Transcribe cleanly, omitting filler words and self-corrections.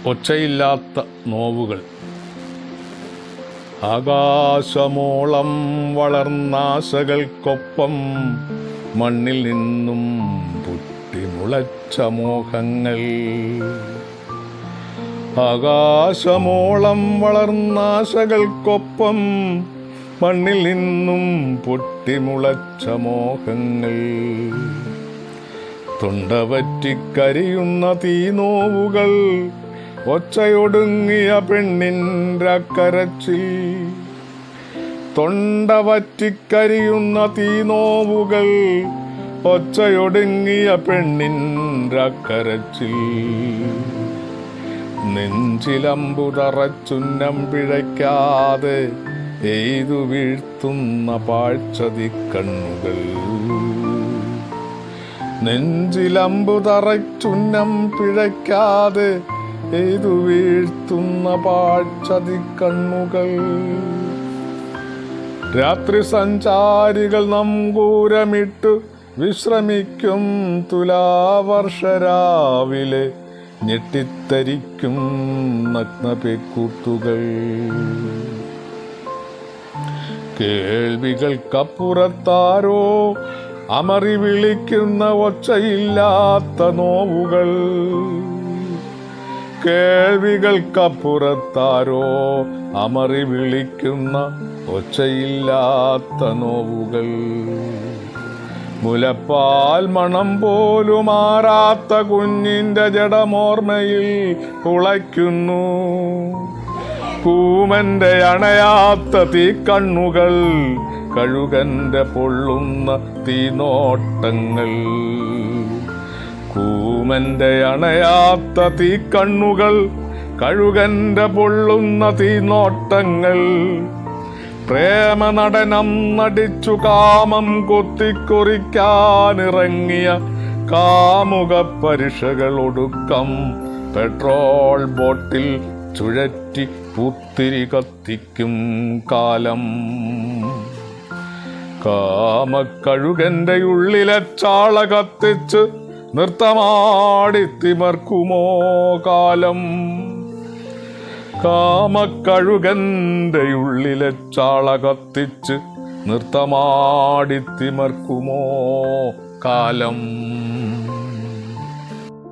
ഒച്ചയില്ലാത്ത നോവുകൾ. ആകാശമോളം വളർന്നാശകൾക്കൊപ്പം മണ്ണിൽ നിന്നും പൊട്ടിമുളച്ച മോഹങ്ങൾ. ആകാശമോളം വളർന്നാശകൾക്കൊപ്പം മണ്ണിൽ നിന്നും പൊട്ടിമുളച്ച മോഹങ്ങൾ. തൊണ്ടവറ്റിക്കരിയുന്ന തീനോവുകൾ, ഒച്ചയൊടുങ്ങിയ പെണ്ണിൻ്റെ കരച്ചിൽ. തൊണ്ടവറ്റിക്കരിയുന്ന തീനോവുകൾ, ഒച്ചയൊടുങ്ങിയ പെണ്ണിൻ്റെ കരച്ചിൽ. നെഞ്ചിലമ്പു തറച്ചുന്നം പിഴയ്ക്കാതെ എയ്തു വീഴ്ത്തുന്ന പാഴ്ചതിക്കണ്ണുകൾ. നെഞ്ചിലമ്പു തറച്ചുന്നം പിഴയ്ക്കാതെ എയ്തു വീഴ്ത്തുന്ന പാഴ്ചതിക്കണ്ണുകൾ. രാത്രി സഞ്ചാരികൾ നങ്കൂരമിട്ടു വിശ്രമിക്കും തുലാവർഷരാവിലെ ഞെട്ടിത്തരിക്കും നഗ്നപെക്കൂത്തുകൾ. കേൾവികൾക്കപ്പുറത്താരോ അമറി വിളിക്കുന്ന ഒച്ചയില്ലാത്ത നോവുകൾ. കേൾവികൾക്കപ്പുറത്താരോ അമറി വിളിക്കുന്ന ഒച്ചയില്ലാത്ത നോവുകൾ. മുലപ്പാൽ മണം പോലും മാറാത്ത കുഞ്ഞിൻ്റെ ജഡമോർമ്മയിൽ തുളയ്ക്കുന്നു. കൂമന്റെ അണയാത്ത തീക്കണ്ണുകൾ, കഴുകന്റെ പൊള്ളുന്ന തീനോട്ടങ്ങൾ. കൂമന്റെ അണയാത്ത തീക്കണ്ണുകൾ, കഴുകന്റെ പൊള്ളുന്ന തീനോട്ടങ്ങൾ. പ്രേമനടനം നടിച്ചു കാമം കൊത്തിക്കുറിക്കാനിറങ്ങിയ കാമുക പരീക്ഷകൾ ഒടുക്കം പെട്രോൾ ബോട്ടിൽ ചുഴറ്റി പൂത്തിരി കത്തിക്കും കാലം. കാമക്കഴുകന്റെ ഉള്ളിലെ ചാള കത്തിച്ച് നൃത്തമാടിത്തിമർക്കുമോ കാലം. കാമക്കഴുകന്റെ ഉള്ളിലെ ചാള കത്തിച്ച് നൃത്തമാടിത്തിമർക്കുമോ കാലം.